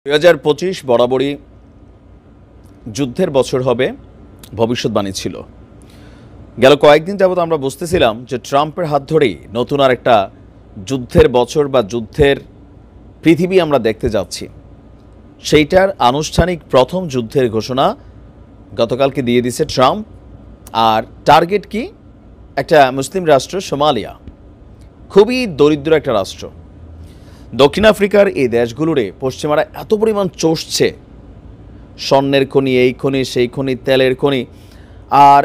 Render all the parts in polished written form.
2025 বরাবরই যুদ্ধের বছর হবে ভবিষ্যৎবাণী ছিল। গেল কয়েকদিন যাবত আমরা বুঝতেছিলাম যে ট্রাম্পের হাত ধরেই নতুন আর একটা যুদ্ধের বছর বা যুদ্ধের পৃথিবী আমরা দেখতে যাচ্ছি। সেইটার আনুষ্ঠানিক প্রথম যুদ্ধের ঘোষণা গতকালকে দিয়ে দিয়েছে ট্রাম্প। আর টার্গেট কি? একটা মুসলিম রাষ্ট্র সোমালিয়া, খুবই দরিদ্র একটা রাষ্ট্র। দক্ষিণ আফ্রিকার এই দেশগুলোরে পশ্চিমারা এত পরিমাণ চষছে, স্বর্ণের খনি, এই খনি, সেই খনি, তেলের খনি। আর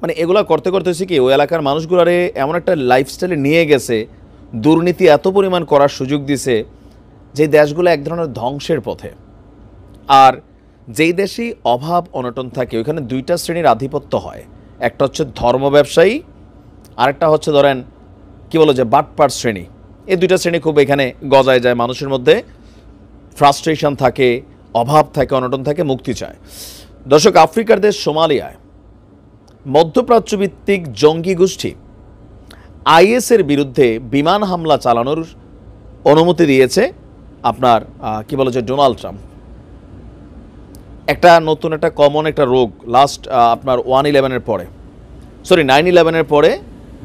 মানে এগুলা করতে করতে হচ্ছে কি, ওই এলাকার মানুষগুলারে এমন একটা লাইফস্টাইলে নিয়ে গেছে, দুর্নীতি এত পরিমাণ করার সুযোগ দিছে যে দেশগুলো এক ধরনের ধ্বংসের পথে। আর যেই দেশেই অভাব অনটন থাকে ওইখানে দুইটা শ্রেণীর আধিপত্য হয়। একটা হচ্ছে ধর্ম ব্যবসায়ী, আরেকটা হচ্ছে ধরেন কি বলো যে বাটপার শ্রেণী। এই দুইটা শ্রেণী খুব এখানে গজায় যায়, মানুষের মধ্যে ফ্রাস্ট্রেশন থাকে, অভাব থাকে, অনটন থাকে, মুক্তি চায়। দর্শক, আফ্রিকার দেশ সোমালিয়ায় মধ্যপ্রাচ্যভিত্তিক জঙ্গি গোষ্ঠী আইএসের বিরুদ্ধে বিমান হামলা চালানোর অনুমতি দিয়েছে আপনার কি বলে যে ডোনাল্ড ট্রাম্প। একটা নতুন একটা কমন একটা রোগ লাস্ট আপনার 9/11 পরে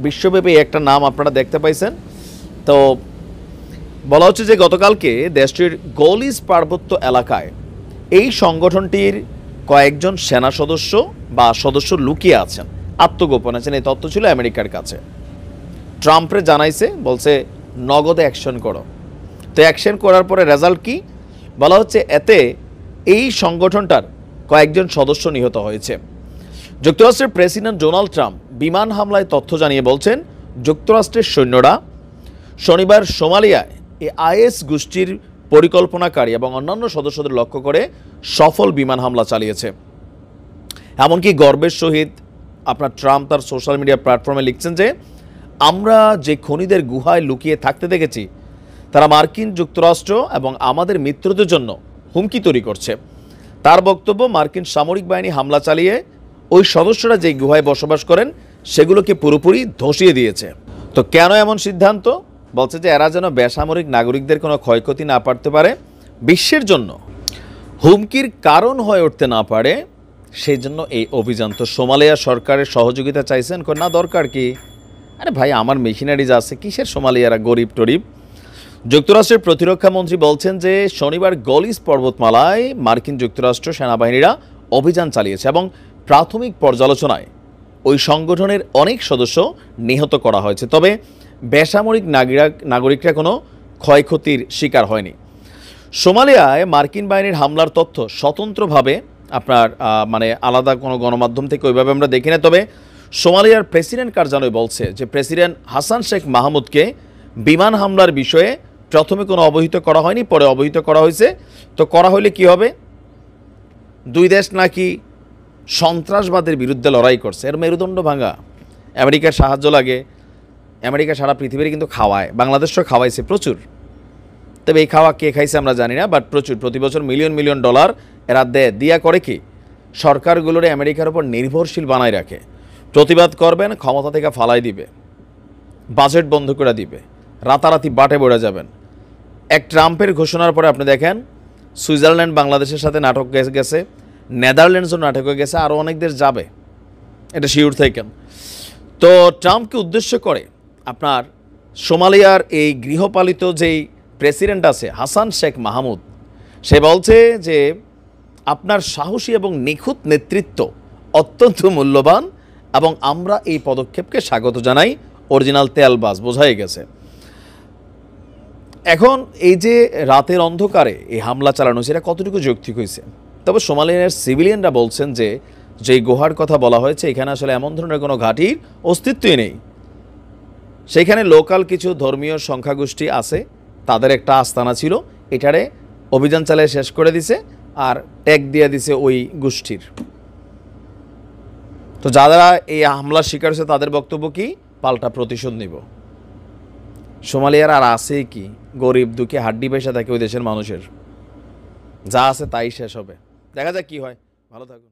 বিশ্বব্যাপী একটা নাম আপনারা দেখতে পাইছেন। তো বলা হচ্ছে যে গতকালকে দেশটির গলিস পার্বত্য এলাকায় এই সংগঠনটির কয়েকজন সেনা সদস্য বা সদস্য লুকিয়ে আছেন, আত্মগোপন আছেন। এই তথ্য ছিল আমেরিকার কাছে। ট্রাম্পরে জানাইছে, বলছে নগদে অ্যাকশন করো। তো অ্যাকশন করার পরে রেজাল্ট কি বলা হচ্ছে, এতে এই সংগঠনটার কয়েকজন সদস্য নিহত হয়েছে। যুক্তরাষ্ট্রের প্রেসিডেন্ট ডোনাল্ড ট্রাম্প বিমান হামলায় তথ্য জানিয়ে বলছেন, যুক্তরাষ্ট্রের সৈন্যরা শনিবার সোমালিয়ায় এই আইএস গোষ্ঠীর পরিকল্পনাকারী এবং অন্যান্য সদস্যদের লক্ষ্য করে সফল বিমান হামলা চালিয়েছে। এমনকি গর্বের সহিত আপনার ট্রাম্প তার সোশ্যাল মিডিয়া প্ল্যাটফর্মে লিখছেন যে, আমরা যে খনিদের গুহায় লুকিয়ে থাকতে দেখেছি তারা মার্কিন যুক্তরাষ্ট্র এবং আমাদের মিত্রদের জন্য হুমকি তৈরি করছে। তার বক্তব্য, মার্কিন সামরিক বাহিনী হামলা চালিয়ে ওই সদস্যরা যে গুহায় বসবাস করেন সেগুলোকে পুরোপুরি ধসিয়ে দিয়েছে। তো কেন এমন সিদ্ধান্ত? বলছে যে এরা যেন বেসামরিক নাগরিকদের কোনো ক্ষয়ক্ষতি না পারতে পারে, বিশ্বের জন্য হুমকির কারণ হয়ে উঠতে না পারে, সেই জন্য এই অভিযান। তো সোমালিয়া সরকারের সহযোগিতা চাইছেন, না দরকার কি? আরে ভাই, আমার মেশিনারিজ আছে, কিসের সোমালিয়ারা গরিব টরিব। যুক্তরাষ্ট্রের প্রতিরক্ষা মন্ত্রী বলছেন যে শনিবার গলিস পর্বতমালায় মার্কিন যুক্তরাষ্ট্র সেনাবাহিনীরা অভিযান চালিয়েছে এবং প্রাথমিক পর্যালোচনায় ওই সংগঠনের অনেক সদস্য নিহত করা হয়েছে। তবে বেসামরিক নাগরিকরা কোনো ক্ষয়ক্ষতির শিকার হয়নি। সোমালিয়ায় মার্কিন বাহিনীর হামলার তথ্য স্বতন্ত্রভাবে আপনার মানে আলাদা কোনো গণমাধ্যম থেকে ওইভাবে আমরা দেখি না। তবে সোমালিয়ার প্রেসিডেন্ট কার্যালয় বলছে যে প্রেসিডেন্ট হাসান শেখ মাহমুদকে বিমান হামলার বিষয়ে প্রথমে কোনো অবহিত করা হয়নি, পরে অবহিত করা হয়েছে। তো করা হলে কি হবে? দুই দেশ নাকি সন্ত্রাসবাদের বিরুদ্ধে লড়াই করছে, এর মেরুদণ্ড ভাঙা। আমেরিকার সাহায্য লাগে, আমেরিকা সারা পৃথিবীর কিন্তু খাওয়ায়, বাংলাদেশও খাওয়াইছে প্রচুর। তবে এই খাওয়া কে খাইছে আমরা জানি না, বাট প্রচুর, প্রতি বছর মিলিয়ন মিলিয়ন ডলার এরা দিয়া করে কি সরকারগুলোরে আমেরিকার উপর নির্ভরশীল বানায় রাখে। প্রতিবাদ করবেন, ক্ষমতা থেকে ফালাই দিবে, বাজেট বন্ধ করে দিবে, রাতারাতি বাটে পড়ে যাবেন। এক ট্রাম্পের ঘোষণার পরে আপনি দেখেন সুইজারল্যান্ড বাংলাদেশের সাথে নাটক গেছে, নেদারল্যান্ডসও নাটক হয়ে গেছে, আরও অনেক দেশ যাবে, এটা শিওর থাকেন। তো ট্রাম্পকে উদ্দেশ্য করে আপনার সোমালিয়ার এই গৃহপালিত যেই প্রেসিডেন্ট আছে হাসান শেখ মাহমুদ, সে বলছে যে আপনার সাহসী এবং নিখুঁত নেতৃত্ব অত্যন্ত মূল্যবান এবং আমরা এই পদক্ষেপকে স্বাগত জানাই। অরিজিনাল তেলবাজ বোঝাই গেছে। এখন এই যে রাতের অন্ধকারে এই হামলা চালানো, সেটা কতটুকু যৌক্তিক হয়েছে? তবে সোমালিয়ার সিভিলিয়ানরা বলছেন যে যেই গুহার কথা বলা হয়েছে এখানে আসলে এমন ধরনের কোনো ঘাঁটির অস্তিত্বই নেই। সেখানে লোকাল কিছু ধর্মীয় সংখ্যাগোষ্ঠী আছে, তাদের একটা আস্তানা ছিল, এটারে অভিযান চালিয়ে শেষ করে দিছে আর ট্যাগ দিয়ে দিছে ওই গোষ্ঠীর। তো যারা এই হামলার শিকার হয়েছে তাদের বক্তব্য কি? পাল্টা প্রতিশোধ নিব। সোমালিয়ার আর আছে কি? গরিব দুঃখী হাড্ডি পেশা থাকে ওই দেশের মানুষের, যা আছে তাই শেষ হবে। দেখা যাক কি হয়। ভালো থাকুন।